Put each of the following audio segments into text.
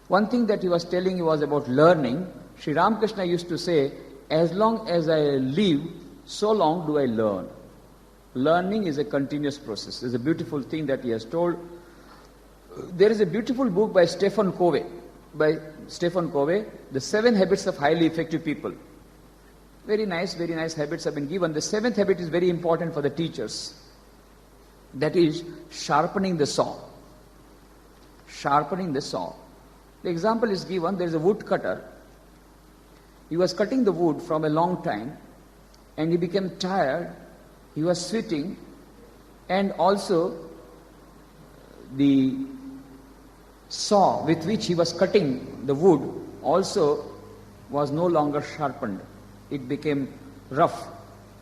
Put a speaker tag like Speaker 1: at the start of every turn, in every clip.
Speaker 1: One thing that he was telling you was about learning. Sri Ramakrishna used to say, as long as I live, so long do I learn. Learning is a continuous process. It's a beautiful thing that he has told. There is a beautiful book by Stephen Covey, The 7 Habits of Highly Effective People. Very nice habits have been given. The 7th habit is very important for the teachers. That is sharpening the saw. Sharpening the saw. The example is given, there is a woodcutter. He was cutting the wood from a long time and he became tired, he was sweating, and also the saw with which he was cutting the wood also was no longer sharpened. It became rough.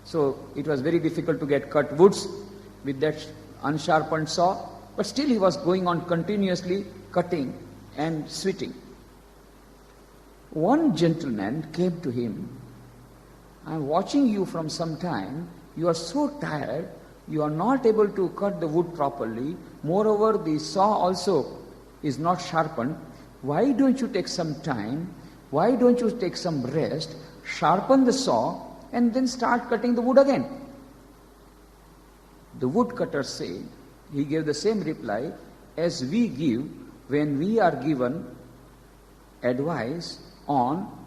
Speaker 1: So it was very difficult to get cut woods with that unsharpened saw, but still he was going on continuously cutting and sweating. One gentleman came to him, I am watching you from some time, you are so tired, you are not able to cut the wood properly, moreover the saw also is not sharpened. Why don't you take some time, why don't you take some rest, sharpen the saw and then start cutting the wood again? The woodcutter said, he gave the same reply as we give when we are given advice on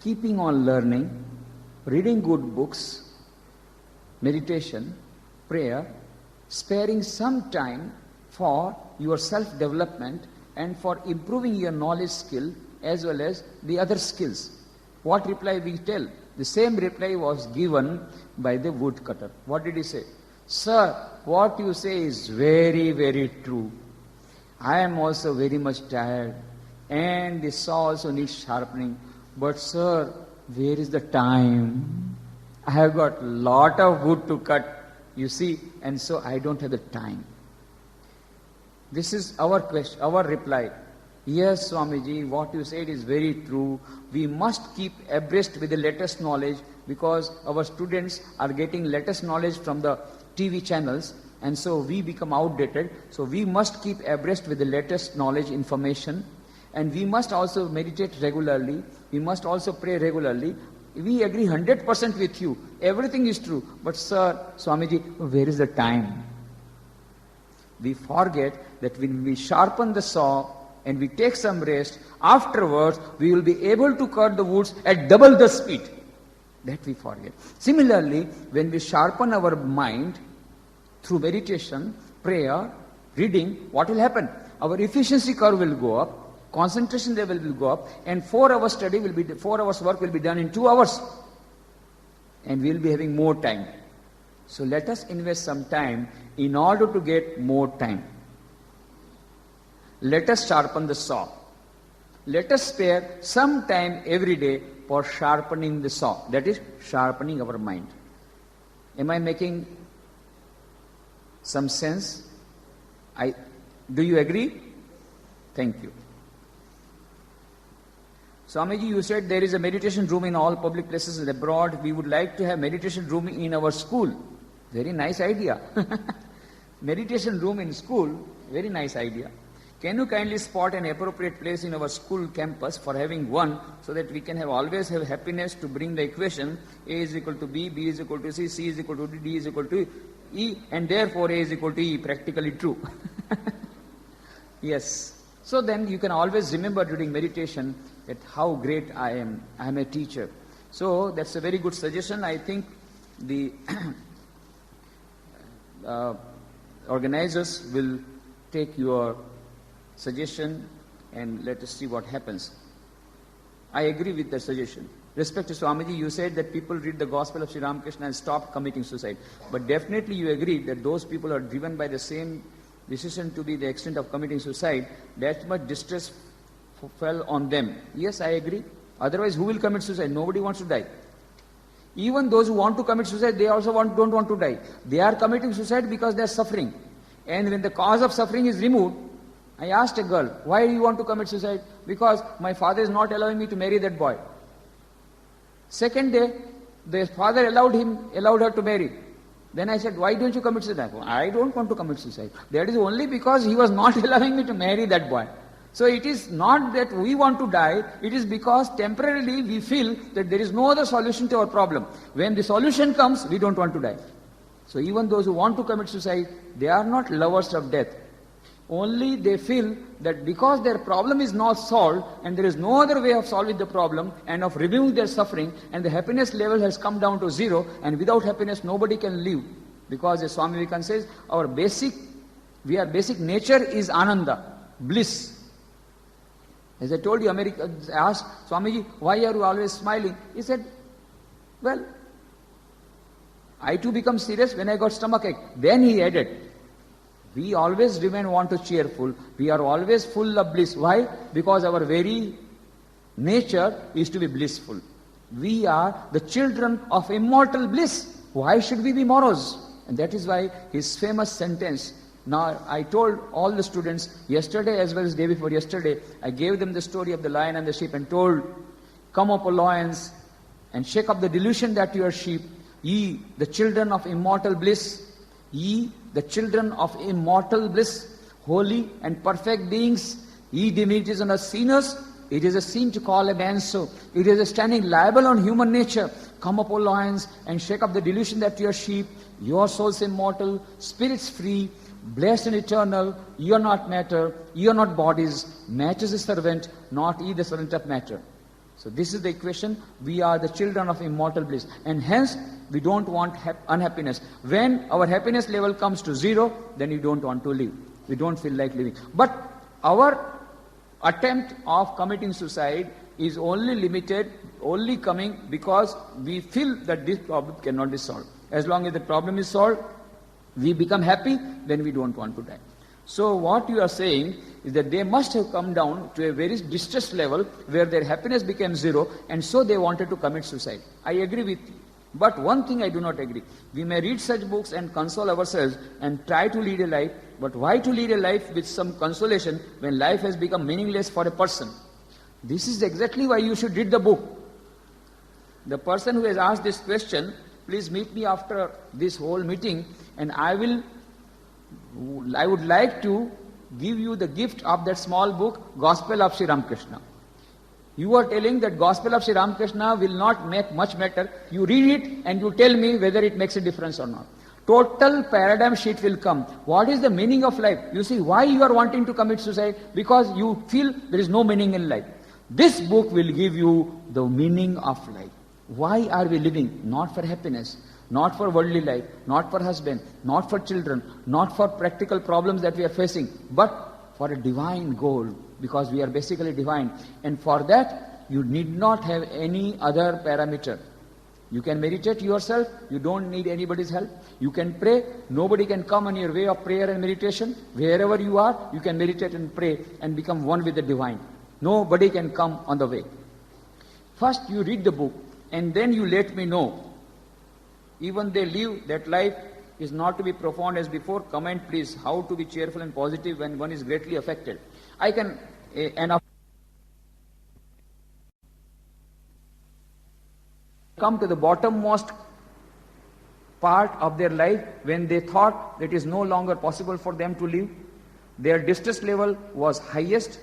Speaker 1: keeping on learning, reading good books, meditation, prayer, sparing some time for your self-development and for improving your knowledge skill as well as the other skills. What reply we tell? The same reply was given by the woodcutter. What did he say? Sir, what you say is very, very true. I am also very much tired and the saw also needs sharpening. But sir, where is the time? I have got lot of wood to cut, you see, and so I don't have the time. This is our question, our reply. Yes, Swamiji, what you said is very true. We must keep abreast with the latest knowledge because our students are getting latest knowledge from the TV channels and so we become outdated. So we must keep abreast with the latest knowledge, information, and we must also meditate regularly. We must also pray regularly. We agree 100% with you. Everything is true. But sir, Swamiji, where is the time? We forget that when we sharpen the saw and we take some rest, afterwards we will be able to cut the woods at double the speed. That we forget. Similarly, when we sharpen our mind through meditation, prayer, reading, what will happen? Our efficiency curve will go up, concentration level will go up, and 4 hours study will be 4 hours work will be done in 2 hours, and we will be having more time. So let us invest some time in order to get more time. Let us sharpen the saw. Let us spare some time every day for sharpening the saw. That is, sharpening our mind. Am I making some sense? Do you agree? Thank you. Swamiji, you said there is a meditation room in all public places and abroad. We would like to have meditation room in our school. Very nice idea. Meditation room in school, very nice idea. Can you kindly spot an appropriate place in our school campus for having one so that we can always have happiness to bring the equation A is equal to B, B is equal to C, C is equal to D, D is equal to E, and therefore A is equal to E, practically true. Yes. So then you can always remember during meditation that how great I am. I am a teacher. So that's a very good suggestion. I think the organizers will take your suggestion and let us see what happens. I agree with the suggestion. Respect to Swamiji, you said that people read the gospel of Sri Ramakrishna and stop committing suicide. But definitely you agree that those people are driven by the same decision to be the extent of committing suicide, that much distress fell on them. Yes, I agree. Otherwise, who will commit suicide? Nobody wants to die. Even those who want to commit suicide, they also don't want to die. They are committing suicide because they are suffering. And when the cause of suffering is removed, I asked a girl, why do you want to commit suicide? Because my father is not allowing me to marry that boy. Second day, the father allowed her to marry. Then I said, why don't you commit suicide? I don't want to commit suicide. That is only because he was not allowing me to marry that boy. So it is not that we want to die, it is because temporarily we feel that there is no other solution to our problem. When the solution comes, we don't want to die. So even those who want to commit suicide, they are not lovers of death. Only they feel that because their problem is not solved and there is no other way of solving the problem and of removing their suffering, and the happiness level has come down to zero, and without happiness nobody can live. Because as Swami Vivekananda says, our basic nature is ananda, bliss. As I told you, Americans asked Swamiji, why are you always smiling? He said, well, I too become serious when I got stomachache. Then he added, we always remain cheerful. We are always full of bliss. Why? Because our very nature is to be blissful. We are the children of immortal bliss. Why should we be morose? And that is why his famous sentence. Now, I told all the students yesterday as well as day before yesterday, I gave them the story of the lion and the sheep and told, come up, O lions, and shake up the delusion that you are sheep, ye, the children of immortal bliss, ye, the children of immortal bliss, holy and perfect beings, ye divinities and sinners. It is a sin to call a man so. It is a standing liable on human nature. Come up, O lions, and shake up the delusion that you are sheep, your souls immortal, spirits free, blessed and eternal, you are not matter, you are not bodies, matter is a servant, not ye the servant of matter. So this is the equation, we are the children of immortal bliss, and hence we don't want unhappiness. When our happiness level comes to zero, then we don't want to live, we don't feel like living. But our attempt of committing suicide is only coming because we feel that this problem cannot be solved. As long as the problem is solved, we become happy, then we don't want to die. So what you are saying is that they must have come down to a very distressed level where their happiness became zero, and so they wanted to commit suicide. I agree with you. But one thing I do not agree. We may read such books and console ourselves and try to lead a life, but why to lead a life with some consolation when life has become meaningless for a person? This is exactly why you should read the book. The person who has asked this question, please meet me after this whole meeting, and I would like to give you the gift of that small book, Gospel of Sri Ramakrishna. You are telling that Gospel of Sri Ramakrishna will not make much matter. You read it and you tell me whether it makes a difference or not. Total paradigm shift will come. What is the meaning of life? You see, why you are wanting to commit suicide? Because you feel there is no meaning in life. This book will give you the meaning of life. Why are we living? Not for happiness, not for worldly life, not for husband, not for children, not for practical problems that we are facing, but for a divine goal, because we are basically divine. And for that, you need not have any other parameter. You can meditate yourself, you don't need anybody's help. You can pray, nobody can come on your way of prayer and meditation. Wherever you are, you can meditate and pray and become one with the divine. Nobody can come on the way. First you read the book, and then you let me know. Even they live that life is not to be profound as before. Comment please, how to be cheerful and positive when one is greatly affected. I can come to the bottommost part of their life when they thought that it is no longer possible for them to live. Their distress level was highest.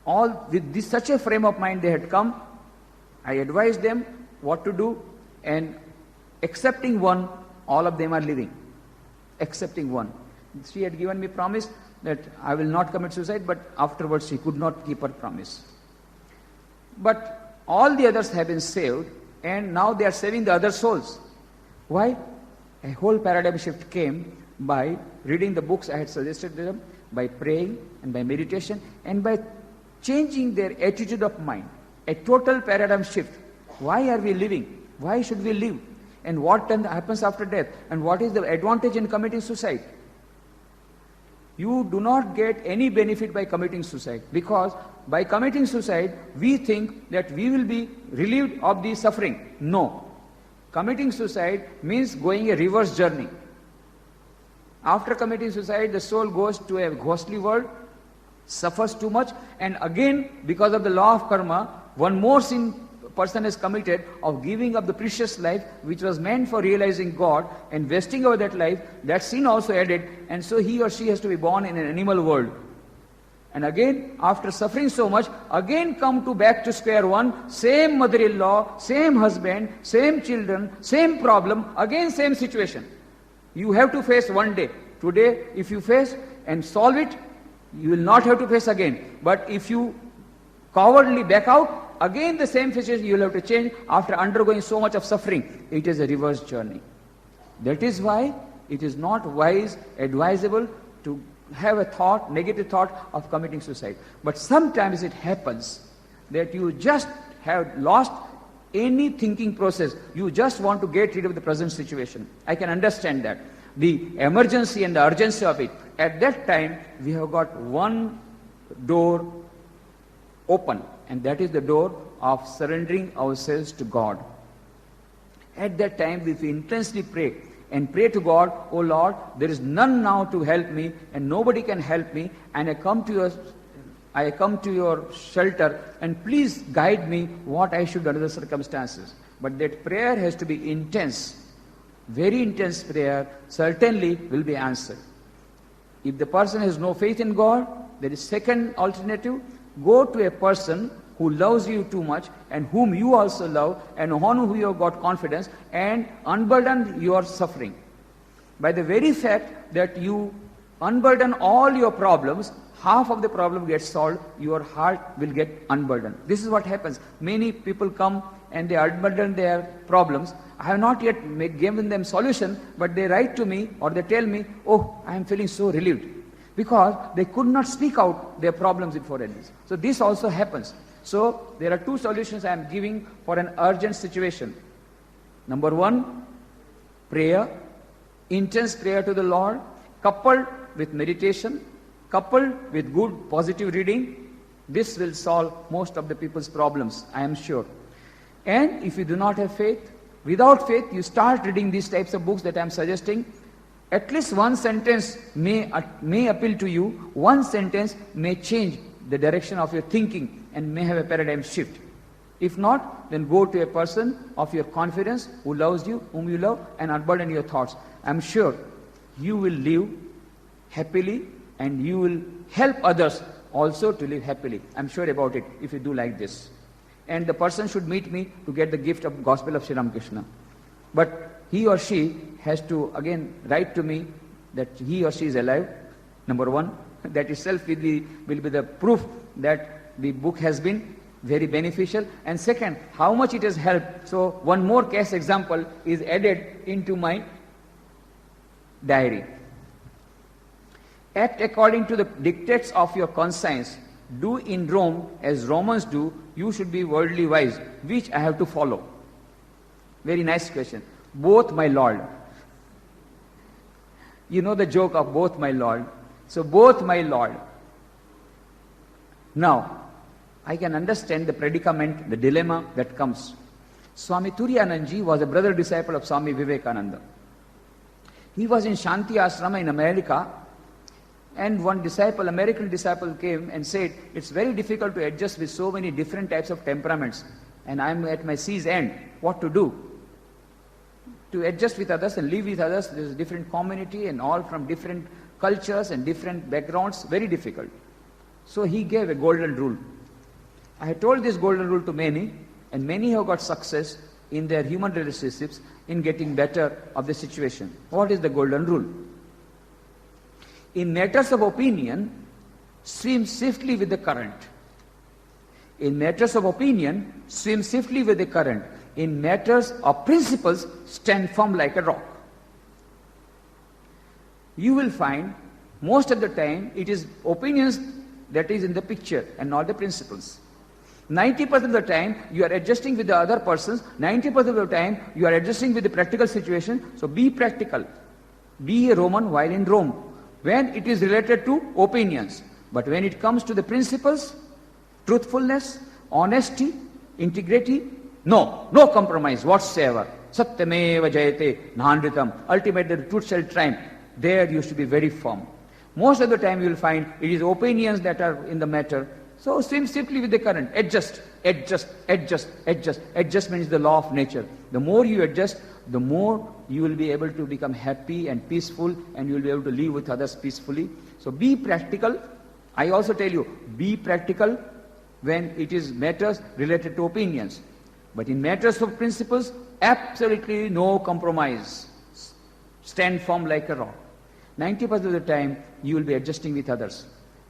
Speaker 1: All with this, such a frame of mind they had come. I advised them what to do, and excepting one, all of them are living. Excepting one. She had given me promise that I will not commit suicide, but afterwards she could not keep her promise. But all the others have been saved, and now they are saving the other souls. Why? A whole paradigm shift came by reading the books I had suggested to them, by praying and by meditation, and by changing their attitude of mind. A total paradigm shift. Why are we living? Why should we live? And what then happens after death? And what is the advantage in committing suicide? You do not get any benefit by committing suicide, because by committing suicide we think that we will be relieved of the suffering. No. Committing suicide means going a reverse journey. After committing suicide, the soul goes to a ghostly world, suffers too much, and again, because of the law of karma, one more sin person has committed of giving up the precious life which was meant for realizing God and wasting away that life. That sin also added, and so he or she has to be born in an animal world. And again, after suffering so much, again come back to square one, same mother-in-law, same husband, same children, same problem, again same situation. You have to face one day. Today, if you face and solve it, you will not have to face again. But if you cowardly back out, again the same situation you will have to change after undergoing so much of suffering. It is a reverse journey. That is why it is not wise, advisable to have a thought, negative thought of committing suicide. But sometimes it happens that you just have lost any thinking process. You just want to get rid of the present situation. I can understand that. The emergency and the urgency of it. At that time, we have got one door open, and that is the door of surrendering ourselves to God. At that time, if we intensely pray, and pray to God, "Oh Lord, there is none now to help me, and nobody can help me, and I come to your shelter, and please guide me what I should do under the circumstances." But that prayer has to be intense. Very intense prayer certainly will be answered. If the person has no faith in God, there is second alternative. Go to a person who loves you too much and whom you also love and on whom you have got confidence, and unburden your suffering. By the very fact that you unburden all your problems, half of the problem gets solved, your heart will get unburdened. This is what happens. Many people come and they unburden their problems. I have not yet given them solution, but they write to me or they tell me, "Oh, I am feeling so relieved," because they could not speak out their problems before others. So this also happens. So there are two solutions I am giving for an urgent situation. Number one, prayer, intense prayer to the Lord, coupled with meditation, coupled with good positive reading. This will solve most of the people's problems, I am sure. And if you do not have faith, without faith, you start reading these types of books that I am suggesting. At least one sentence may appeal to you. One sentence may change the direction of your thinking and may have a paradigm shift. If not, then go to a person of your confidence who loves you, whom you love, and unburden your thoughts. I am sure you will live happily and you will help others also to live happily. I am sure about it if you do like this. And the person should meet me to get the gift of Gospel of Sri Ramakrishna. But he or she has to again write to me that he or she is alive, number one. That itself will be the proof that the book has been very beneficial. And second, how much it has helped. So one more case example is added into my diary. Act according to the dictates of your conscience. Do in Rome as Romans do. You should be worldly wise. Which I have to follow? Very nice question. Both, my Lord. You know the joke of both, my Lord. So both, my Lord. Now, I can understand the predicament, the dilemma that comes. Swami Turiyananji was a brother disciple of Swami Vivekananda. He was in Shanti Ashrama in America, and one disciple, American disciple, came and said, "It's very difficult to adjust with so many different types of temperaments, and I'm at my sea's end. What to do? To adjust with others and live with others, there's a different community and all from different cultures and different backgrounds, very difficult." So he gave a golden rule. I had told this golden rule to many, and many have got success in their human relationships in getting better of the situation. What is the golden rule? In matters of opinion, swim swiftly with the current. In matters of opinion, swim swiftly with the current. In matters of principles, stand firm like a rock. You will find most of the time it is opinions that is in the picture and not the principles. 90% of the time you are adjusting with the other persons, 90% of the time you are adjusting with the practical situation. So be practical. Be a Roman while in Rome, when it is related to opinions. But when it comes to the principles, truthfulness, honesty, integrity, no compromise whatsoever. Satyameva jayate nandritam. Ultimately the truth shall triumph. There you should be very firm. Most of the time you will find it is opinions that are in the matter. So swim simply with the current. Adjust. Adjustment is the law of nature. The more you adjust, the more you will be able to become happy and peaceful, and you will be able to live with others peacefully. So be practical, I also tell you, be practical when it is matters related to opinions. But in matters of principles, absolutely no compromise. Stand firm like a rock. 90% of the time, you will be adjusting with others.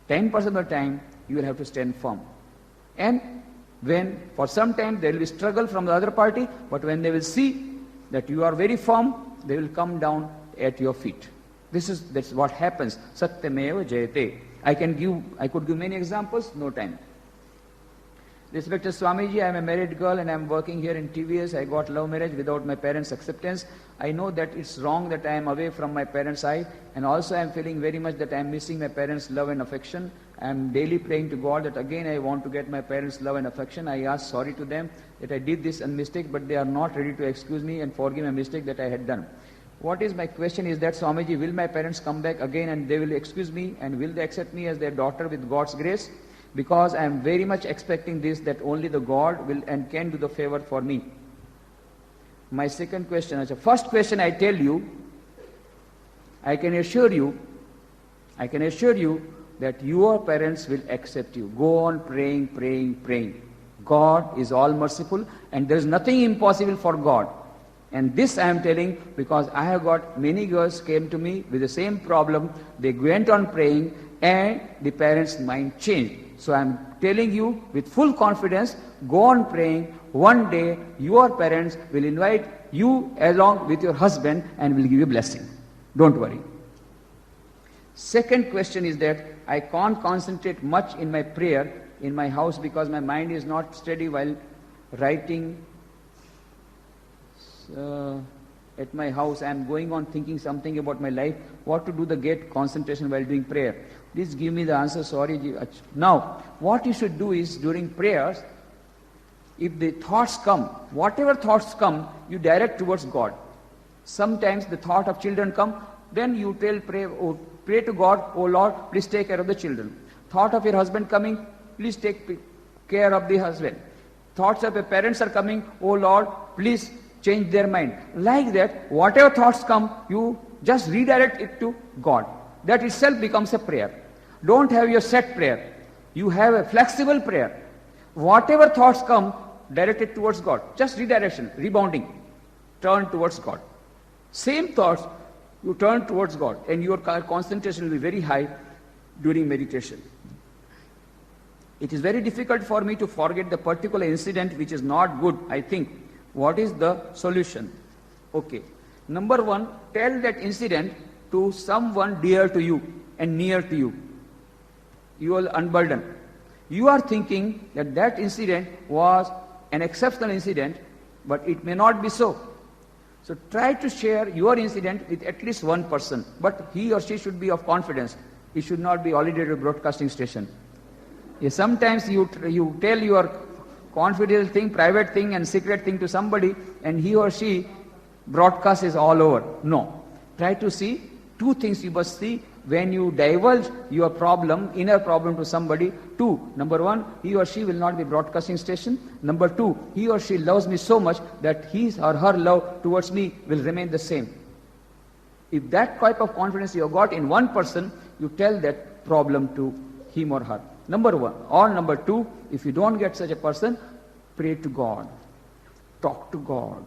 Speaker 1: 10% of the time, you will have to stand firm. And when, for some time, there will be struggle from the other party, but when they will see that you are very firm, they will come down at your feet. That's what happens. Satyameva jayate. I could give many examples, no time. Respected Swamiji, I am a married girl and I am working here in TVS. I got love marriage without my parents' acceptance. I know that it's wrong that I am away from my parents' side, and also I am feeling very much that I am missing my parents' love and affection. I am daily praying to God that again I want to get my parents' love and affection. I ask sorry to them that I did this mistake, but they are not ready to excuse me and forgive my mistake that I had done. What is my question is that, Swamiji, will my parents come back again and they will excuse me, and will they accept me as their daughter with God's grace? Because I am very much expecting this, that only the God will and can do the favor for me. My second question, first question I tell you, I can assure you that your parents will accept you. Go on praying, praying, praying. God is all merciful and there is nothing impossible for God. And this I am telling because I have got many girls came to me with the same problem. They went on praying and the parents' mind changed. So I am telling you with full confidence, go on praying. One day your parents will invite you along with your husband and will give you blessing. Don't worry. Second question is that I can't concentrate much in my prayer in my house because my mind is not steady while writing. At my house, I am going on thinking something about my life, what to do to get concentration while doing prayer. Please give me the answer, sorry. Now, what you should do is, during prayers, if the thoughts come, whatever thoughts come, you direct towards God. Sometimes the thought of children come, then you pray to God, oh Lord, please take care of the children. Thought of your husband coming, please take care of the husband. Thoughts of your parents are coming, oh Lord, please change their mind. Like that, whatever thoughts come, you just redirect it to God. That itself becomes a prayer. Don't have your set prayer. You have a flexible prayer. Whatever thoughts come, direct it towards God. Just redirection, rebounding. Turn towards God. Same thoughts, you turn towards God, and your concentration will be very high during meditation. It is very difficult for me to forget the particular incident which is not good, I think. What is the solution? Okay. Number one, tell that incident to someone dear to you and near to you. You will unburden. You are thinking that that incident was an exceptional incident, but it may not be so. So try to share your incident with at least one person, but he or she should be of confidence. It should not be all radio broadcasting station. Yes, sometimes you tell your confidential thing, private thing and secret thing to somebody and he or she broadcast is all over. No. Try to see two things you must see when you divulge your problem, inner problem to somebody. Two, number one, he or she will not be broadcasting station. Number two, he or she loves me so much that his or her love towards me will remain the same. If that type of confidence you have got in one person, you tell that problem to him or her. Number one. Or number two, if you don't get such a person, pray to God. Talk to God.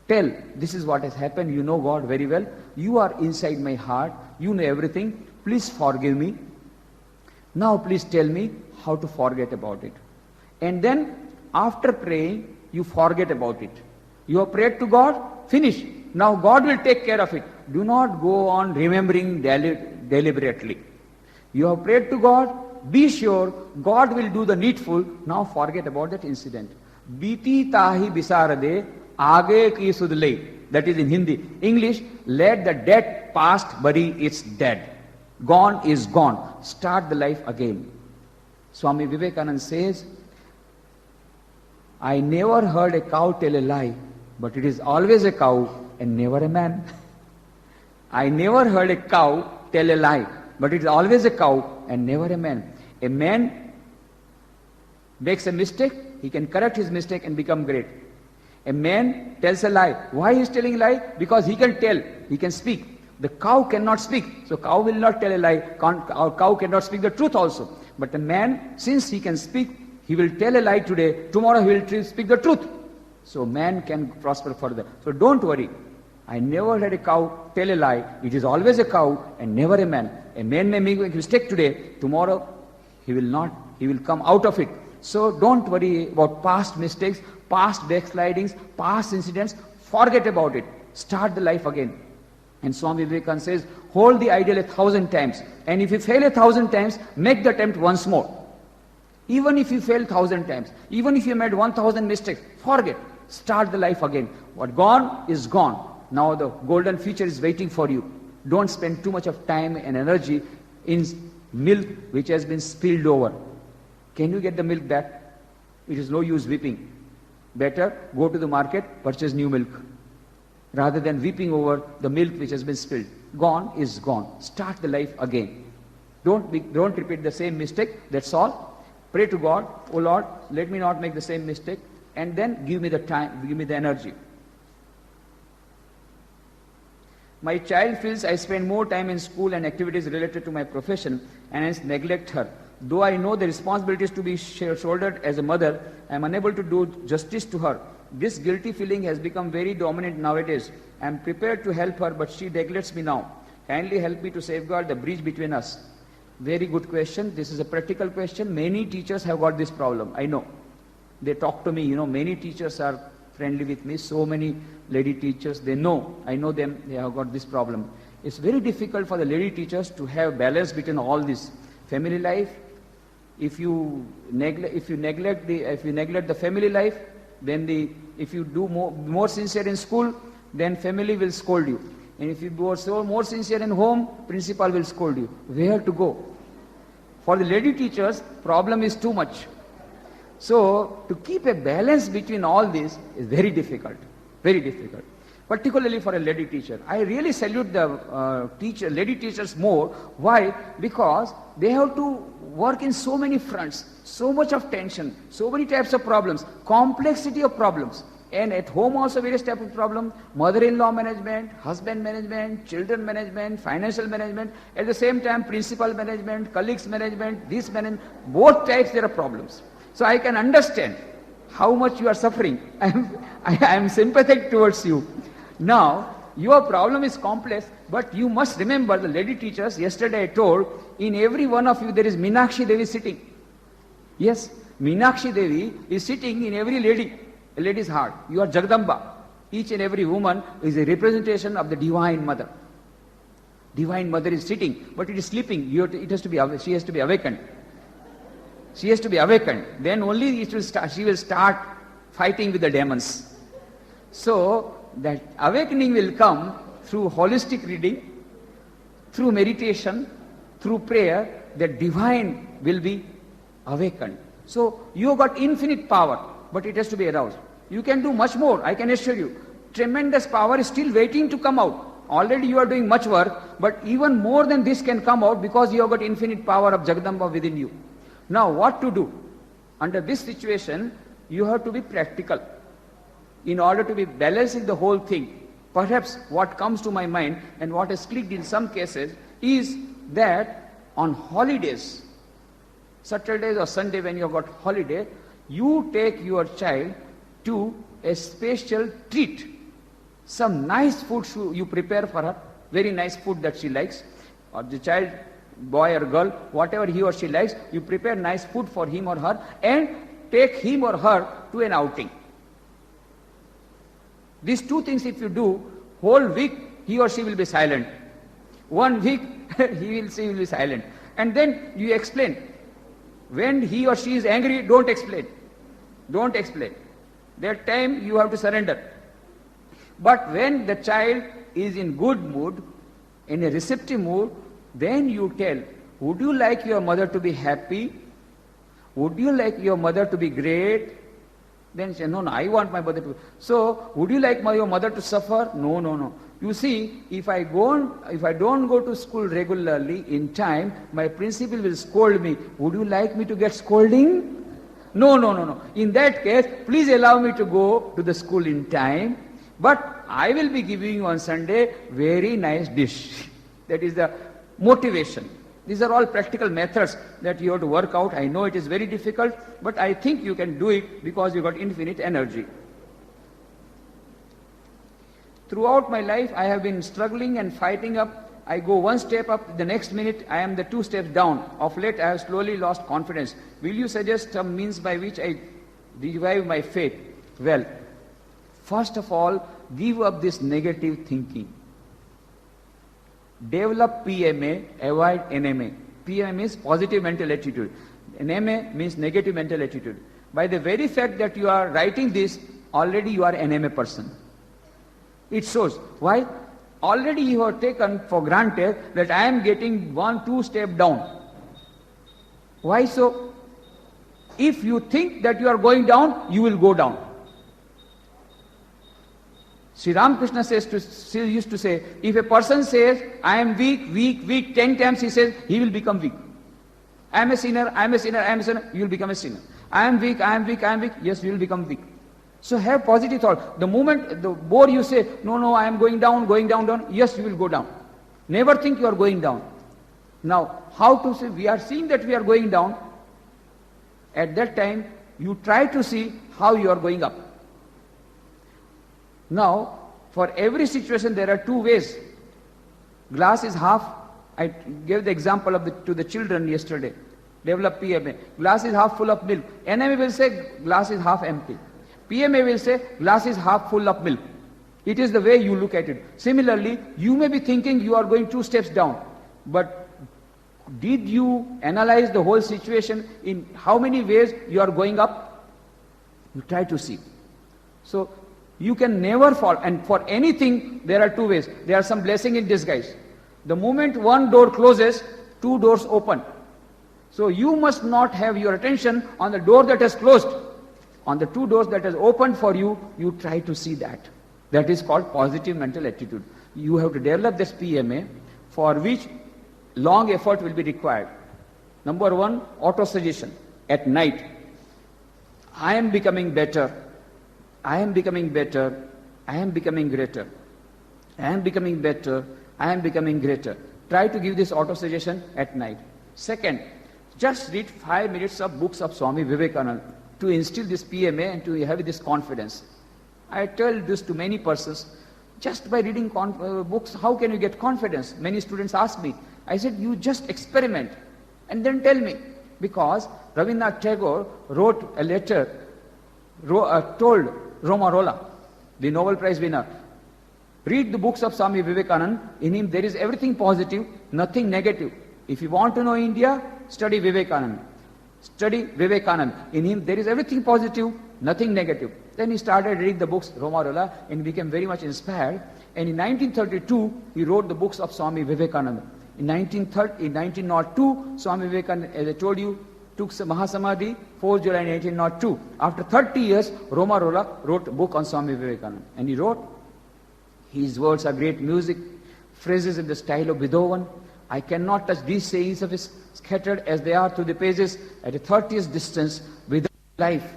Speaker 1: Tell, this is what has happened. You know God very well. You are inside my heart. You know everything. Please forgive me. Now please tell me how to forget about it. And then, after praying, you forget about it. You have prayed to God, finish. Now God will take care of it. Do not go on remembering deliberately. You have prayed to God, be sure God will do the needful. Now forget about that incident. Biti tahi bisarade aage ki sudle. That is in Hindi. English, let the dead past bury its dead. Gone is gone. Start the life again. Swami Vivekananda says, I never heard a cow tell a lie, but it is always a cow and never a man. I never heard a cow tell a lie, but it is always a cow and never a man. A man makes a mistake, he can correct his mistake and become great. A man tells a lie. Why he is telling a lie? Because he can tell, he can speak. The cow cannot speak, so cow will not tell a lie. Cow cannot speak the truth also. But a man, since he can speak, he will tell a lie today, tomorrow he will speak the truth. So man can prosper further. So don't worry. I never had a cow tell a lie. It is always a cow and never a man. A man may make a mistake today, tomorrow he will not, he will come out of it. So don't worry about past mistakes, past backslidings, past incidents. Forget about it. Start the life again. And Swami Vivekananda says, hold the ideal 1,000 times. And if you fail 1,000 times, make the attempt once more. Even if you fail 1,000 times, even if you made 1,000 mistakes, forget. Start the life again. What gone is gone. Now the golden future is waiting for you. Don't spend too much of time and energy in milk which has been spilled over. Can you get the milk back? It is no use weeping. Better go to the market, purchase new milk, rather than weeping over the milk which has been spilled. Gone is gone. Start the life again. Don't repeat the same mistake. That's all. Pray to God, oh Lord, let me not make the same mistake, and then give me the time, give me the energy. My child feels I spend more time in school and activities related to my profession and hence neglect her. Though I know the responsibilities to be shouldered as a mother, I am unable to do justice to her. This guilty feeling has become very dominant nowadays. I am prepared to help her, but she neglects me now. Kindly help me to safeguard the breach between us. Very good question. This is a practical question. Many teachers have got this problem. I know. They talk to me. Many teachers are friendly with me. So many lady teachers, they know. I know them. They have got this problem. It's very difficult for the lady teachers to have balance between all this. Family life. If you neglect the family life, then if you do more sincere in school, then family will scold you. And if you go more sincere in home, principal will scold you. Where to go? For the lady teachers, problem is too much. So to keep a balance between all this is very difficult. Very difficult. Particularly for a lady teacher. I really salute the lady teachers more. Why? Because they have to work in so many fronts, so much of tension, so many types of problems, complexity of problems. And at home also various types of problems, mother-in-law management, husband management, children management, financial management, at the same time principal management, colleagues management, this management, both types there are problems. So I can understand how much you are suffering. I am sympathetic towards you. Now, your problem is complex, but you must remember the lady teachers, yesterday I told, in every one of you there is Meenakshi Devi sitting. Yes, Meenakshi Devi is sitting in every lady, a lady's heart. You are Jagdamba. Each and every woman is a representation of the Divine Mother. Divine Mother is sitting, but it is sleeping. She has to be awakened. She has to be awakened. Then only she will start fighting with the demons. So, that awakening will come through holistic reading, through meditation, through prayer. The divine will be awakened. So you have got infinite power, but it has to be aroused. You can do much more, I can assure you. Tremendous power is still waiting to come out. Already you are doing much work, but even more than this can come out because you have got infinite power of Jagdamba within you. Now what to do? Under this situation, you have to be practical. In order to be balancing the whole thing, perhaps what comes to my mind and what has clicked in some cases is that on holidays, Saturdays or Sunday when you have got holiday, you take your child to a special treat. Some nice food you prepare for her, very nice food that she likes, or the child, boy or girl, whatever he or she likes, you prepare nice food for him or her and take him or her to an outing. These two things if you do, whole week he or she will be silent. 1 week she will be silent. And then you explain. When he or she is angry, don't explain. Don't explain. That time you have to surrender. But when the child is in good mood, in a receptive mood, then you tell, would you like your mother to be happy? Would you like your mother to be great? Then say, no, I want my mother to. So, would you like your mother to suffer? No. You see, if I don't go to school regularly in time, my principal will scold me. Would you like me to get scolding? No. In that case, please allow me to go to the school in time. But I will be giving you on Sunday very nice dish. That is the motivation. These are all practical methods that you have to work out. I know it is very difficult, but I think you can do it because you got infinite energy. Throughout my life, I have been struggling and fighting up. I go one step up, the next minute I am the 2 steps down. Of late, I have slowly lost confidence. Will you suggest some means by which I revive my faith? Well, first of all, give up this negative thinking. Develop PMA, avoid NMA. PMA means positive mental attitude. NMA means negative mental attitude. By the very fact that you are writing this, already you are an NMA person. It shows. Why? Already you have taken for granted that I am getting 1-2 steps down. Why so? If you think that you are going down, you will go down. Sri Ramakrishna used to say, if a person says, I am weak, weak, weak, 10 times he says, he will become weak. I am a sinner, I am a sinner, I am a sinner, you will become a sinner. I am weak, I am weak, I am weak, yes, you will become weak. So have positive thought. The moment, the more you say, no, I am going down, down, yes, you will go down. Never think you are going down. Now, how to say, we are seeing that we are going down. At that time, you try to see how you are going up. Now, for every situation, there are 2 ways. Glass is half. I gave the example to the children yesterday. Develop PMA. Glass is half full of milk. NMA will say glass is half empty. PMA will say glass is half full of milk. It is the way you look at it. Similarly, you may be thinking you are going 2 steps down. But did you analyze the whole situation in how many ways you are going up? You try to see. So, you can never fall, and for anything there are 2 ways. There are some blessing in disguise. The moment one door closes, 2 doors open. So you must not have your attention on the door that has closed. On the 2 doors that has opened for you, you try to see that. That is called positive mental attitude. You have to develop this PMA, for which long effort will be required. Number 1, auto-suggestion. At night, I am becoming better. I am becoming better, I am becoming greater. I am becoming better, I am becoming greater. Try to give this auto-suggestion at night. Second, just read 5 minutes of books of Swami Vivekananda to instill this PMA and to have this confidence. I tell this to many persons, just by reading books, how can you get confidence? Many students ask me. I said, you just experiment and then tell me. Because Rabindranath Tagore wrote a letter, told Romarola, the Nobel Prize winner, read the books of Swami Vivekananda. In him there is everything positive, nothing negative. If you want to know India, study Vivekananda. Study Vivekananda. In him there is everything positive, nothing negative. Then he started reading the books, Romarola, and became very much inspired. And in 1932, he wrote the books of Swami Vivekananda. In 1902, Swami Vivekananda, as I told you, took Mahasamadhi, 4 July 1902. After 30 years, Romarola wrote a book on Swami Vivekananda. And he wrote, his words are great music, phrases in the style of Beethoven. I cannot touch these sayings of his, scattered as they are through the pages at a 30th distance without life.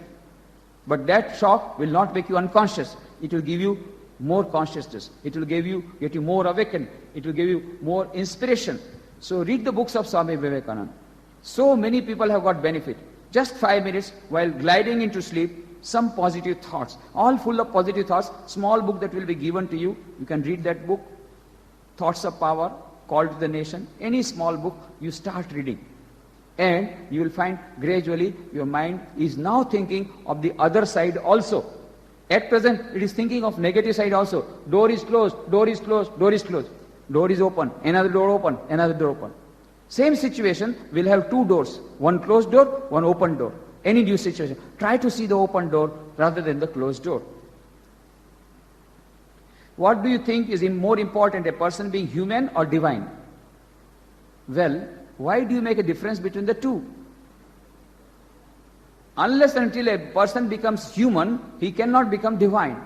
Speaker 1: But that shock will not make you unconscious. It will give you more consciousness. It will get you more awakened. It will give you more inspiration. So read the books of Swami Vivekananda. So many people have got benefit. Just 5 minutes while gliding into sleep, some positive thoughts, all full of positive thoughts, small book that will be given to you. You can read that book, Thoughts of Power, Call to the Nation, any small book, you start reading. And you will find gradually your mind is now thinking of the other side also. At present, it is thinking of negative side also. Door is closed, door is closed, door is closed. Door is open, another door open, another door open. Same situation will have 2 doors, one closed door, one open door. Any new situation, try to see the open door rather than the closed door. What do you think is more important, a person being human or divine? Well, why do you make a difference between the 2? Unless and until a person becomes human, he cannot become divine.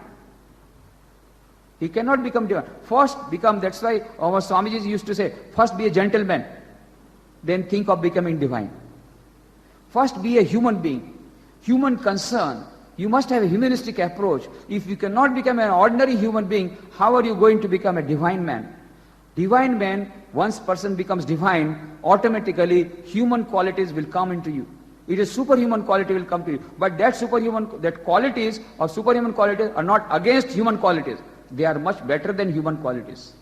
Speaker 1: He cannot become divine. First become, that's why our Swamiji used to say, first be a gentleman, then think of becoming divine. First be a human being, human concern, You must have a humanistic approach. If you cannot become an ordinary human being, how are you going to become a divine man? Divine man, once person becomes divine, automatically human qualities will come into you. It is superhuman quality will come to you. But that qualities or superhuman qualities are not against human qualities. They are much better than human qualities.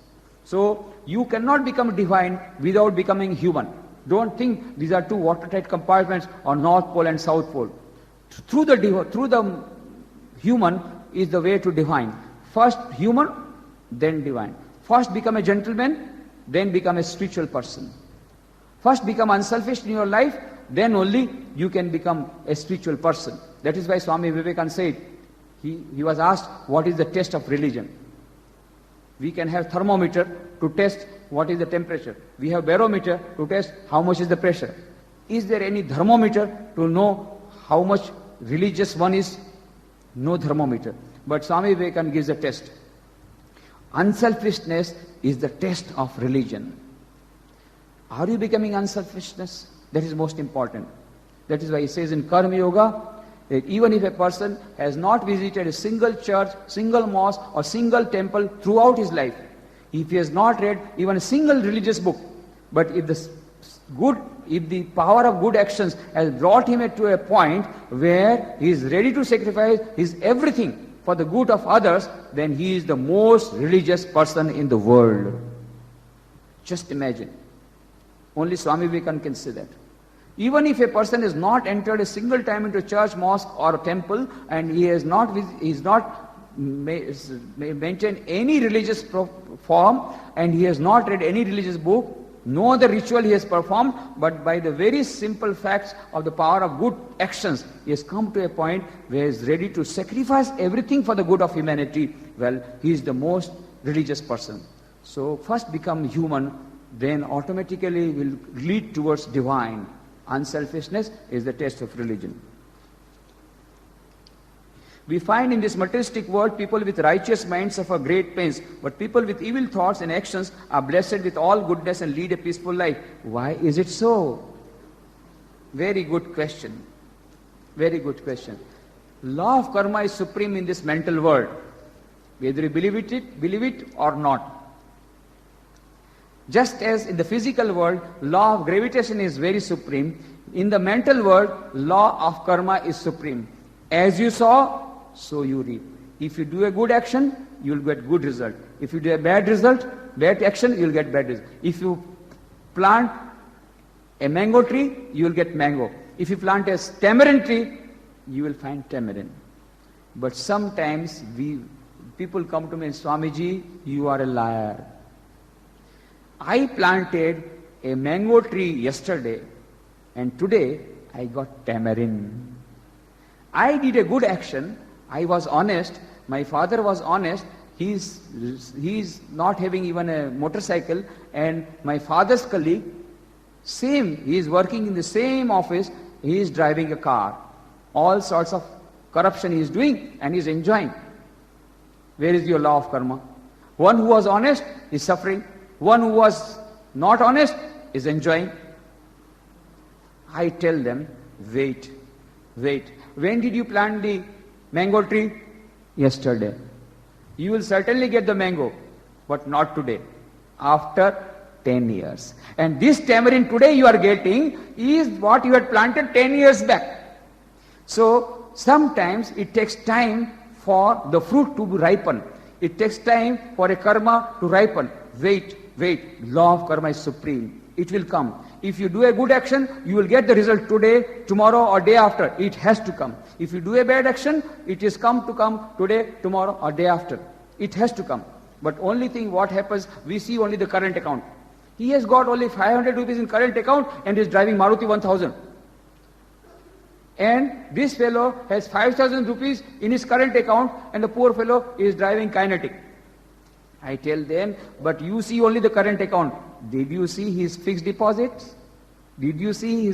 Speaker 1: So you cannot become divine without becoming human. Don't think these are two watertight compartments or North Pole and South Pole. Through the human is the way to divine. First human, then divine. First become a gentleman, then become a spiritual person. First become unselfish in your life, then only you can become a spiritual person. That is why Swami Vivekananda said, he was asked, what is the test of religion? We can have thermometer to test what is the temperature. We have barometer to test how much is the pressure. Is there any thermometer to know how much religious one is? No thermometer. But Swami Vivekananda gives a test. Unselfishness is the test of religion. Are you becoming unselfishness? That is most important. That is why he says in Karma Yoga, that even if a person has not visited a single church, single mosque or single temple throughout his life, if he has not read even a single religious book, but if the power of good actions has brought him to a point where he is ready to sacrifice his everything for the good of others, then he is the most religious person in the world. Just imagine. Only Swami Vivekananda can say that. Even if a person has not entered a single time into a church, mosque or a temple, and he has not maintained any religious form, and he has not read any religious book, no other ritual he has performed, but by the very simple facts of the power of good actions, he has come to a point where he is ready to sacrifice everything for the good of humanity. Well, he is the most religious person. So first become human, then automatically will lead towards divine. Unselfishness is the test of religion. We find in this materialistic world people with righteous minds suffer great pains, but people with evil thoughts and actions are blessed with all goodness and lead a peaceful life. Why is it so? Very good question. Very good question. Law of karma is supreme in this mental world. Whether you believe it or not. Just as in the physical world, law of gravitation is very supreme, in the mental world, law of karma is supreme. As you sow, so you reap. If you do a good action, you will get good result. If you do a bad action, you will get bad result. If you plant a mango tree, you will get mango. If you plant a tamarind tree, you will find tamarind. But sometimes people come to me and Swamiji, you are a liar. I planted a mango tree yesterday and today I got tamarind. I did a good action. I was honest. My father was honest. He's not having even a motorcycle, and my father's colleague, same, he is working in the same office, he is driving a car. All sorts of corruption he is doing and he is enjoying. Where is your law of karma? One who was honest is suffering. One who was not honest is enjoying. I tell them, wait. When did you plant the mango tree? Yesterday. You will certainly get the mango, but not today. After 10 years. And this tamarind today you are getting is what you had planted 10 years back. So sometimes it takes time for the fruit to ripen. It takes time for a karma to ripen. Wait. Law of karma is supreme. It will come. If you do a good action, you will get the result today, tomorrow or day after. It has to come. If you do a bad action, it is come today, tomorrow or day after. It has to come. But only thing what happens, we see only the current account. He has got only 500 rupees in current account and is driving Maruti 1000. And this fellow has 5,000 rupees in his current account and the poor fellow is driving Kinetic. I tell them, but you see only the current account. Did you see his fixed deposits? Did you see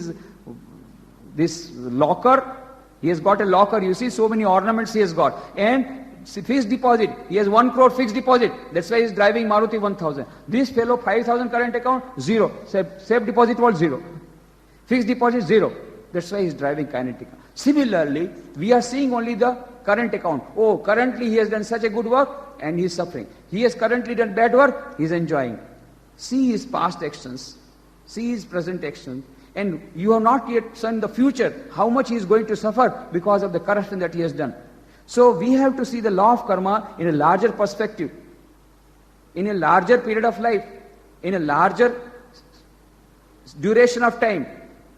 Speaker 1: this locker? He has got a locker. You see so many ornaments he has got. And fixed deposit. He has 1 crore fixed deposit. That's why he is driving Maruti 1000. This fellow 5,000 current account, 0. Safe deposit was 0. Fixed deposit 0. That's why he's driving kinetic. Similarly, we are seeing only the current account. Oh, currently he has done such a good work and he is suffering. He has currently done bad work, he is enjoying. See his past actions, see his present actions, and you have not yet seen the future, how much he is going to suffer because of the corruption that he has done. So we have to see the law of karma in a larger perspective, in a larger period of life, in a larger duration of time.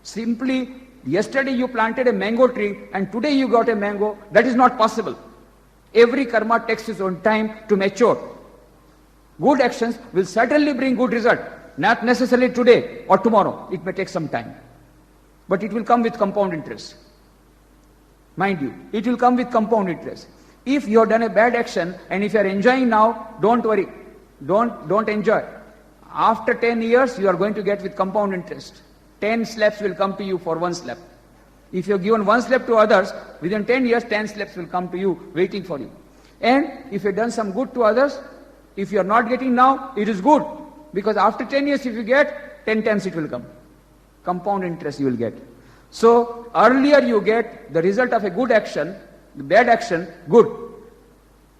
Speaker 1: Simply, yesterday you planted a mango tree and today you got a mango, that is not possible. Every karma takes its own time to mature. Good actions will certainly bring good result, not necessarily today or tomorrow. It may take some time. But it will come with compound interest. Mind you, it will come with compound interest. If you have done a bad action and if you are enjoying now, don't worry. Don't enjoy. After 10 years, you are going to get with compound interest. 10 slaps will come to you for one slap. If you have given one slap to others, within 10 years, 10 slaps will come to you, waiting for you. And if you have done some good to others, if you are not getting now, it is good. Because after 10 years, if you get, 10 times it will come. Compound interest you will get. So, earlier you get the result of a good action, the bad action, good.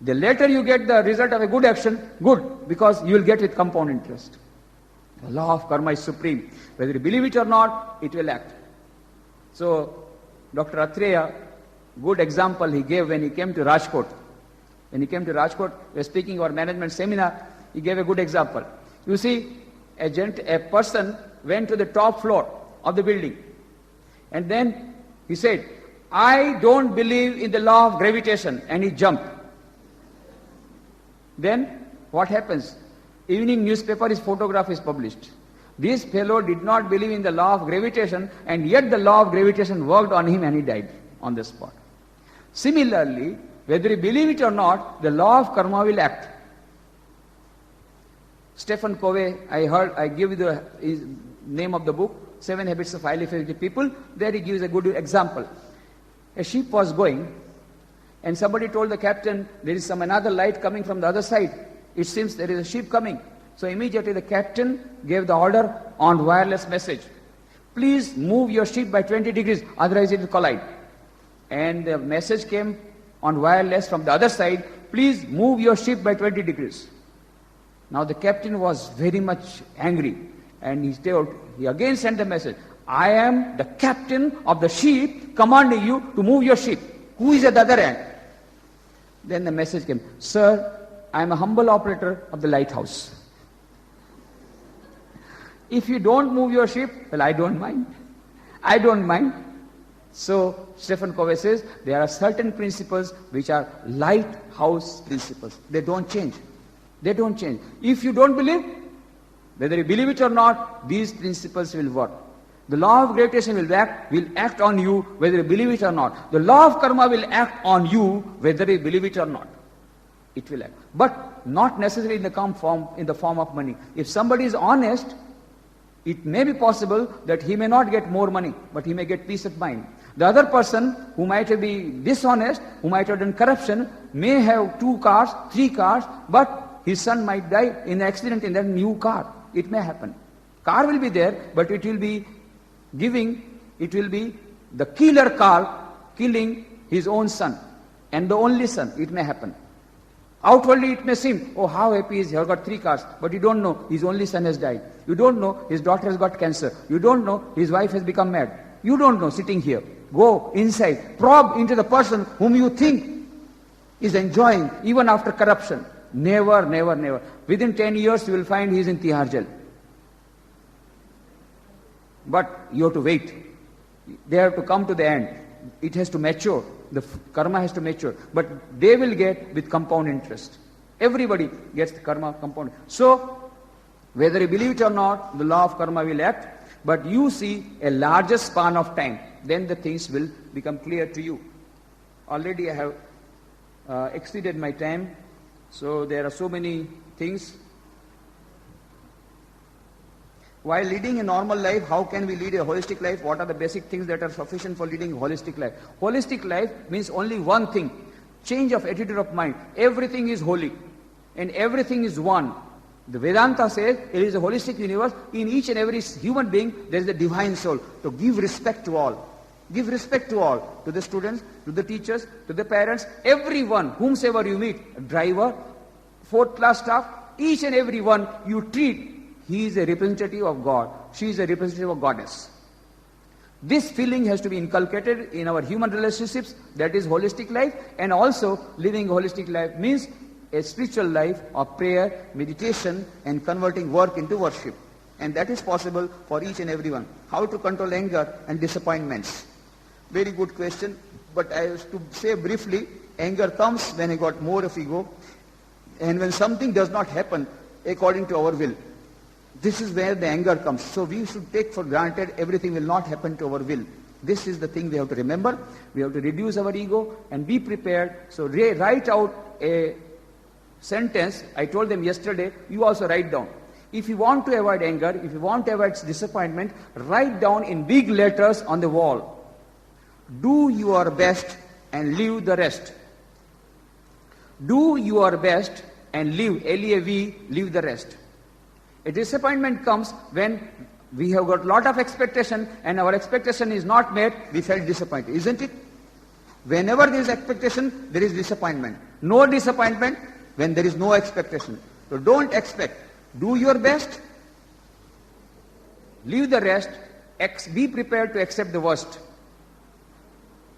Speaker 1: The later you get the result of a good action, good, because you will get with compound interest. The law of karma is supreme. Whether you believe it or not, it will act. So, Dr. Atreya, good example he gave when he came to Rajkot. When he came to Rajkot, we were speaking our management seminar, he gave a good example. You see, a person went to the top floor of the building. And then he said, I don't believe in the law of gravitation. And he jumped. Then what happens? Evening newspaper, his photograph is published. This fellow did not believe in the law of gravitation, and yet the law of gravitation worked on him and he died on the spot. Similarly, whether you believe it or not, the law of karma will act. Stephen Covey, I give you the name of the book, 7 Habits of Highly Effective People. There he gives a good example. A ship was going, and somebody told the captain, there is another light coming from the other side. It seems there is a ship coming. So immediately the captain gave the order on wireless message. Please move your ship by 20 degrees, otherwise it will collide. And the message came on wireless from the other side, please move your ship by 20 degrees. Now the captain was very much angry, and he again sent the message, I am the captain of the ship commanding you to move your ship. Who is at the other end? Then the message came, sir, I am a humble operator of the lighthouse. If you don't move your ship, well, I don't mind. I don't mind. So, Stephen Covey says, there are certain principles which are lighthouse principles. They don't change. They don't change. If you don't believe, whether you believe it or not, these principles will work. The law of gravitation will act on you whether you believe it or not. The law of karma will act on you whether you believe it or not. It will act. But not necessarily in the form of money. If somebody is honest, it may be possible that he may not get more money, but he may get peace of mind. The other person who might be dishonest, who might have done corruption, may have 2 cars, 3 cars, but his son might die in an accident in that new car. It may happen. Car will be there, but it will be the killer car killing his own son and the only son. It may happen. Outwardly it may seem, oh, how happy is he, he has got 3 cars, but you don't know his only son has died. You don't know his daughter has got cancer. You don't know his wife has become mad. You don't know sitting here. Go inside, probe into the person whom you think is enjoying even after corruption. Never, never, never. Within 10 years you will find he is in Tihar jail. But you have to wait. They have to come to the end. It has to mature. The karma has to mature. But they will get with compound interest. Everybody gets the karma compound. So, whether you believe it or not, the law of karma will act. But you see a larger span of time. Then the things will become clear to you. Already I have exceeded my time. So there are so many things. While leading a normal life, how can we lead a holistic life? What are the basic things that are sufficient for leading a holistic life? Holistic life means only one thing, change of attitude of mind. Everything is holy and everything is one. The Vedanta says it is a holistic universe. In each and every human being there is a divine soul. To give respect to all. Give respect to all, to the students, to the teachers, to the parents, everyone, whomsoever you meet, driver, fourth class staff, each and every one you treat, he is a representative of God, she is a representative of Goddess. This feeling has to be inculcated in our human relationships, that is holistic life, and also living a holistic life means a spiritual life of prayer, meditation, and converting work into worship. And that is possible for each and every one. How to control anger and disappointments? Very good question, but I have to say briefly, anger comes when I got more of ego, and when something does not happen according to our will. This is where the anger comes. So we should take for granted everything will not happen to our will. This is the thing we have to remember. We have to reduce our ego and be prepared. So write out a sentence. I told them yesterday, you also write down. If you want to avoid anger, if you want to avoid disappointment, write down in big letters on the wall. Do your best and leave the rest. Do your best and leave, L-E-A-V, leave the rest. A disappointment comes when we have got lot of expectation and our expectation is not met, we felt disappointed, isn't it? Whenever there is expectation, there is disappointment. No disappointment when there is no expectation. So don't expect. Do your best, leave the rest, be prepared to accept the worst.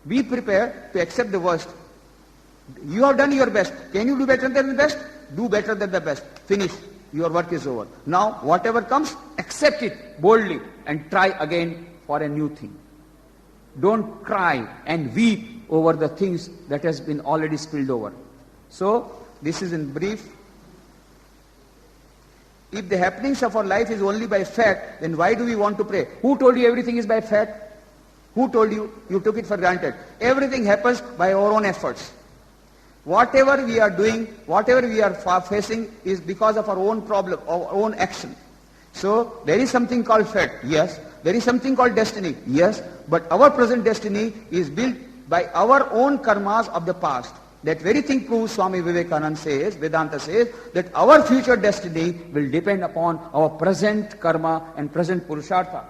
Speaker 1: Be prepared to accept the worst. You have done your best. Can you do better than the best? Do better than the best. Finish. Your work is over. Now, whatever comes, accept it boldly and try again for a new thing. Don't cry and weep over the things that has been already spilled over. So, this is in brief. If the happenings of our life is only by fact, then why do we want to pray? Who told you everything is by fact? Who told you? You took it for granted. Everything happens by our own efforts. Whatever we are doing, whatever we are facing is because of our own problem, our own action. So there is something called fate, yes. There is something called destiny, yes. But our present destiny is built by our own karmas of the past. That very thing proves, Swami Vivekananda says, Vedanta says, that our future destiny will depend upon our present karma and present purushartha.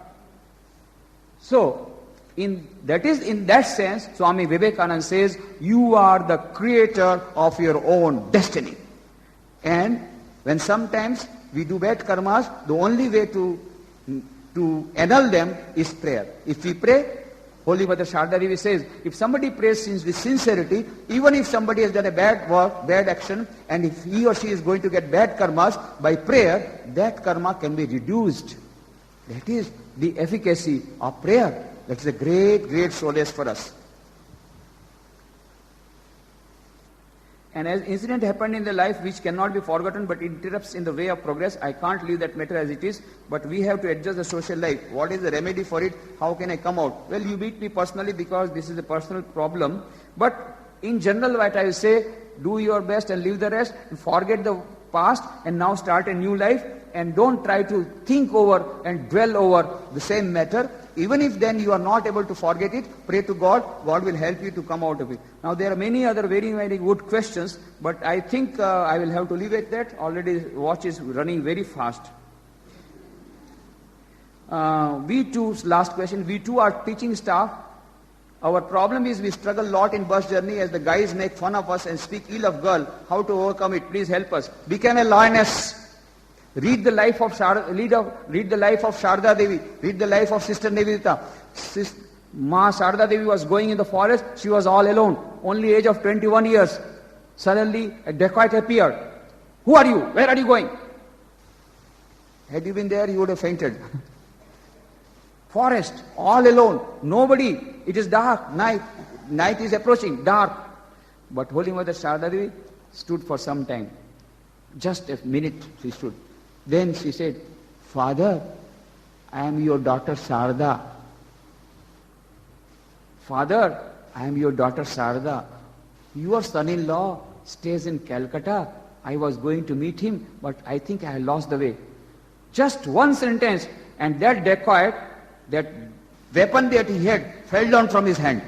Speaker 1: So, in that sense, Swami Vivekananda says, you are the creator of your own destiny. And when sometimes we do bad karmas, the only way to annul them is prayer. If we pray, Holy Mother Sharda Devi says, if somebody prays with sincerity, even if somebody has done a bad work, bad action, and if he or she is going to get bad karmas, by prayer, that karma can be reduced. That is the efficacy of prayer. That's a great, great solace for us. And as incident happened in the life which cannot be forgotten but interrupts in the way of progress, I can't leave that matter as it is, but we have to adjust the social life. What is the remedy for it? How can I come out? Well, you meet me personally because this is a personal problem. But in general, what I will say, do your best and leave the rest. Forget the past and now start a new life. And don't try to think over and dwell over the same matter. Even if then you are not able to forget it, pray to God. God will help you to come out of it. Now there are many other very, very good questions, but I think I will have to leave it at that. Already watch is running very fast. We too, last question, we too are teaching staff. Our problem is we struggle a lot in bus journey as the guys make fun of us and speak ill of girl. How to overcome it? Please help us. Become a lioness. Read the life of read the life of Sharda Devi. Read the life of Sister Nivedita. Ma Sharda Devi was going in the forest. She was all alone. Only age of 21 years. Suddenly a dacoit appeared. Who are you? Where are you going? Had you been there, you would have fainted. Forest, all alone. Nobody. It is dark. Night. Night is approaching. Dark. But Holy Mother Sharda Devi stood for some time. Just a minute she stood. Then she said, Father, I am your daughter Sarda. Father, I am your daughter Sarda. Your son-in-law stays in Calcutta. I was going to meet him, but I think I lost the way. Just one sentence, and that dacoit, that weapon that he had, fell down from his hand.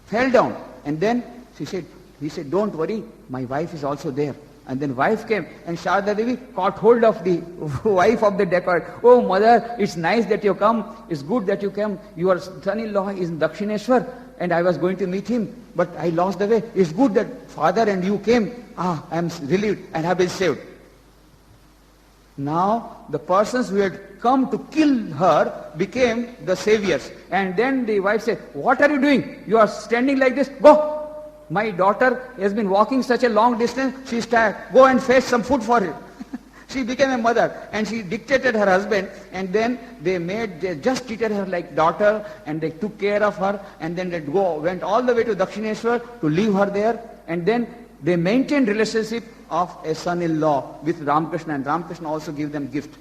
Speaker 1: Fell down. And then he said, don't worry, my wife is also there. And then wife came, and Sharda Devi caught hold of the wife of the decorator. Oh mother, it's nice that you come, it's good that you came. Your son-in-law is in Dakshineshwar, and I was going to meet him, but I lost the way. It's good that father and you came. I am relieved and have been saved. Now, the persons who had come to kill her became the saviors. And then the wife said, what are you doing? You are standing like this. Go. My daughter has been walking such a long distance. She is tired. Go and fetch some food for her. She became a mother, and she dictated her husband, and then they just treated her like daughter, and they took care of her, and then they went all the way to Dakshineshwar to leave her there, and then they maintained relationship of a son-in-law with Ramakrishna, and Ramakrishna also gave them gift.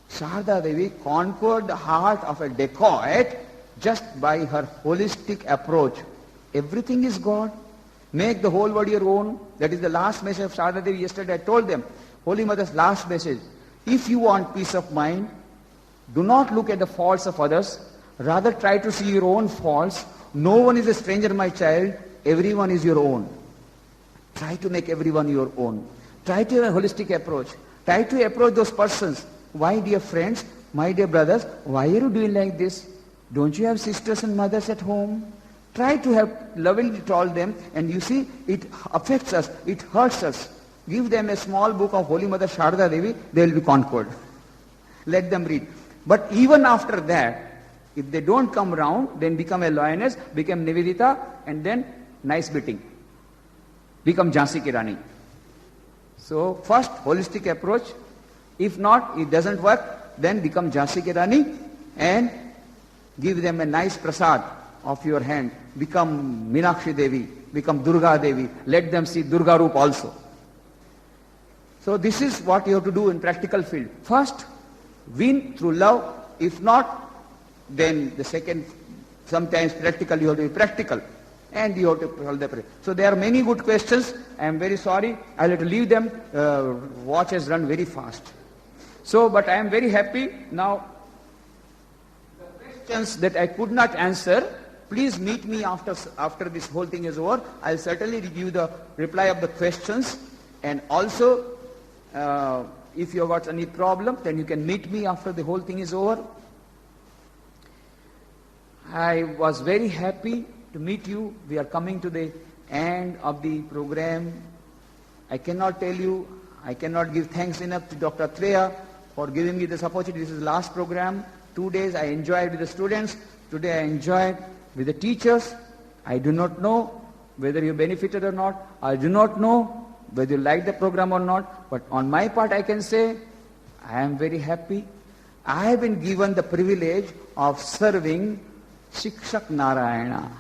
Speaker 1: Sharda Devi conquered the heart of a dacoit just by her holistic approach. Everything is God. Make the whole world your own. That is the last message of Sharda Devi. Yesterday I told them, Holy Mother's last message. If you want peace of mind, do not look at the faults of others. Rather try to see your own faults. No one is a stranger, my child. Everyone is your own. Try to make everyone your own. Try to have a holistic approach. Try to approach those persons. Why, dear friends, my dear brothers, why are you doing like this? Don't you have sisters and mothers at home? Try to have lovingly told them, and you see, it affects us, it hurts us. Give them a small book of Holy Mother Sharda Devi, they will be conquered. Let them read. But even after that, if they don't come round, then become a lioness, become Nivedita, and then nice beating. Become Jhansi Ki Rani. So first, holistic approach. If not, it doesn't work, then become Jhansi Ki Rani and give them a nice prasad of your hand. Become Meenakshi Devi, become Durga Devi. Let them see Durga Roop also. So this is what you have to do in practical field. First, win through love. If not, then the second, sometimes practical, you have to be practical. And you have to hold the prayer. So there are many good questions. I am very sorry. I'll have to leave them. Watch has run very fast. So, but I am very happy. Now, the questions that I could not answer, please meet me after this whole thing is over. I'll certainly give you the reply of the questions. And also, if you have got any problem, then you can meet me after the whole thing is over. I was very happy to meet you. We are coming to the end of the program. I cannot tell you, I cannot give thanks enough to Dr. Treya for giving me this opportunity. This is the last program. 2 days I enjoyed with the students. Today I enjoyed with the teachers. I do not know whether you benefited or not. I do not know whether you liked the program or not. But on my part I can say, I am very happy. I have been given the privilege of serving Shikshak Narayana.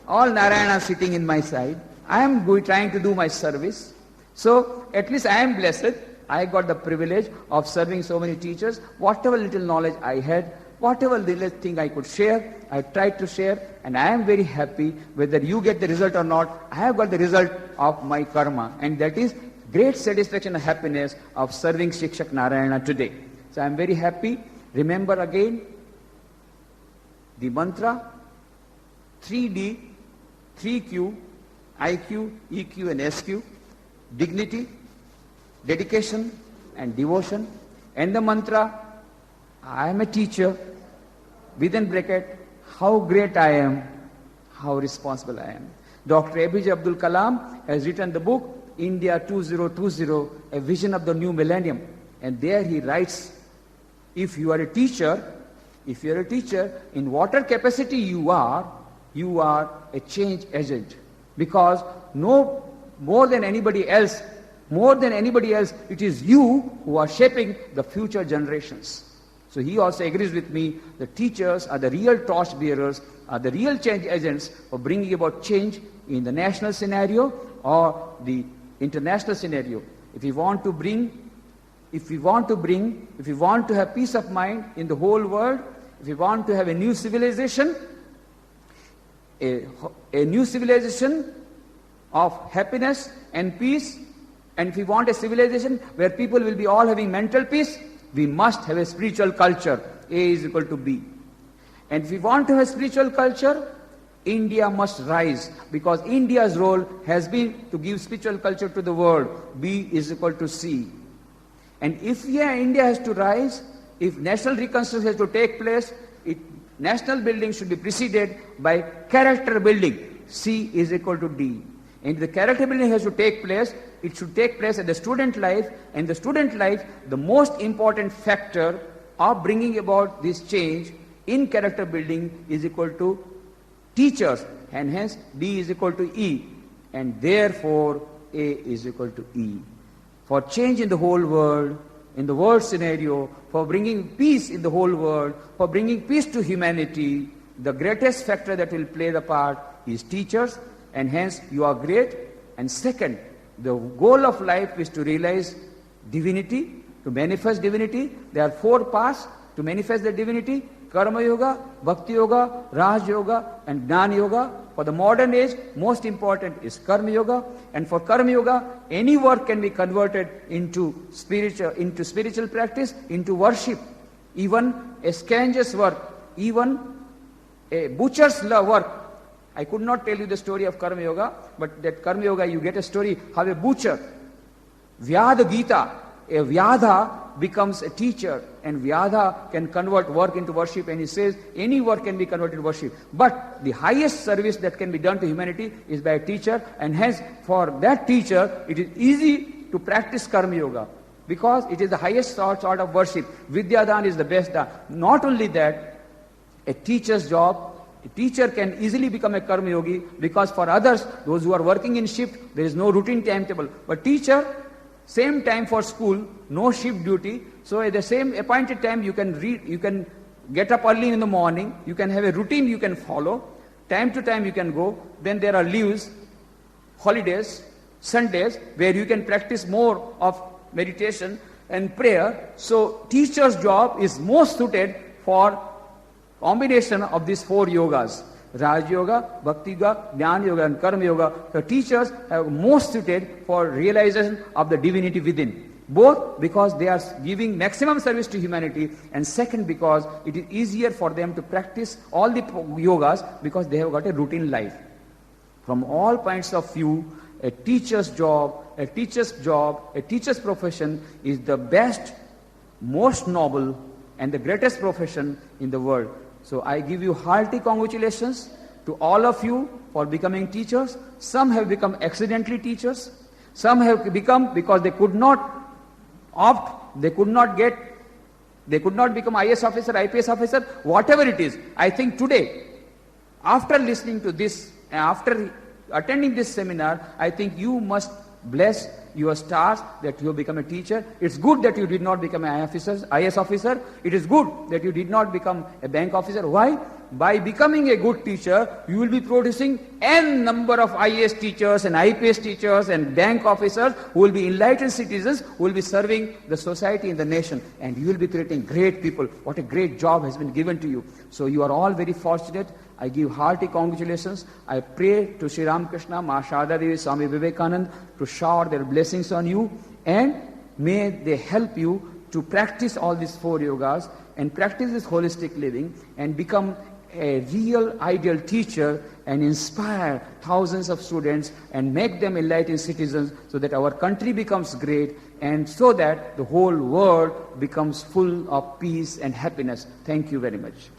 Speaker 1: All Narayana sitting in my side. I am trying to do my service. So at least I am blessed. I got the privilege of serving so many teachers. Whatever little knowledge I had, whatever little thing I could share, I tried to share, and I am very happy. Whether you get the result or not, I have got the result of my karma, and that is great satisfaction and happiness of serving Shikshak Narayana today. So I am very happy. Remember again the mantra, 3D, 3Q, IQ, EQ and SQ, dignity, dedication and devotion. And the mantra, I am a teacher, within bracket, how great I am, how responsible I am. Dr. APJ Abdul Kalam has written the book, India 2020, A Vision of the New Millennium. And there he writes, if you are a teacher, in whatever capacity you are a change agent. Because no more than anybody else, it is you who are shaping the future generations. So he also agrees with me, the teachers are the real torch bearers, are the real change agents for bringing about change in the national scenario or the international scenario. If we want to have peace of mind in the whole world, if we want to have a new civilization, a new civilization of happiness and peace, and if we want a civilization where people will be all having mental peace, we must have a spiritual culture. A is equal to B. And if we want to have spiritual culture, India must rise, because India's role has been to give spiritual culture to the world. B is equal to C. And if India has to rise, if national reconstruction has to take place, national building should be preceded by character building. C is equal to D. And the character building has to take place, it should take place at the student life, and the student life, the most important factor of bringing about this change in character building is equal to teachers, and hence D is equal to E, and therefore A is equal to E. For change in the whole world, in the world scenario, for bringing peace in the whole world, for bringing peace to humanity, the greatest factor that will play the part is teachers, and hence you are great. And second, the goal of life is to realize divinity, to manifest divinity. There are 4 paths to manifest the divinity: Karma Yoga, Bhakti Yoga, Raj Yoga, and Jnana Yoga. For the modern age, most important is Karma Yoga. And for Karma Yoga, any work can be converted into spiritual practice, into worship. Even a scanger's work, even a butcher's work. I could not tell you the story of Karma Yoga, but that Karma Yoga, you get a story how a butcher, Vyadha Gita, a Vyadha becomes a teacher, and Vyadha can convert work into worship, and he says any work can be converted to worship. But the highest service that can be done to humanity is by a teacher, and hence for that teacher it is easy to practice Karma Yoga, because it is the highest sort of worship. Vidyadan is the best dan. Not only that, a teacher's job, a teacher can easily become a Karma Yogi, because for others, those who are working in shift, there is no routine timetable. But teacher, same time for school, no shift duty. So at the same appointed time you can read, you can get up early in the morning, you can have a routine you can follow, time to time you can go. Then there are leaves, holidays, Sundays, where you can practice more of meditation and prayer. So teacher's job is most suited for combination of these 4 yogas: Raj Yoga, Bhakti Yoga, Jnana Yoga, and Karma Yoga. The teachers are most suited for realization of the divinity within. Both because they are giving maximum service to humanity, and second because it is easier for them to practice all the yogas because they have got a routine life. From all points of view, a teacher's profession is the best, most noble, and the greatest profession in the world. So I give you hearty congratulations to all of you for becoming teachers. Some have become accidentally teachers. Some have become because they could not opt, they could not become IAS officer, IPS officer, whatever it is. I think today, after listening to this, after attending this seminar, I think you must bless your stars that you have become a teacher. It's good that you did not become an IAS officer. It is good that you did not become a bank officer. Why? By becoming a good teacher, you will be producing n number of IAS teachers and IPS teachers and bank officers who will be enlightened citizens, who will be serving the society and the nation. And you will be creating great people. What a great job has been given to you. So you are all very fortunate. I give hearty congratulations. I pray to Sri Ramakrishna, Ma Sharda Devi, Swami Vivekananda to shower their blessings on you, and may they help you to practice all these 4 yogas and practice this holistic living and become a real ideal teacher and inspire thousands of students and make them enlightened citizens, so that our country becomes great and so that the whole world becomes full of peace and happiness. Thank you very much.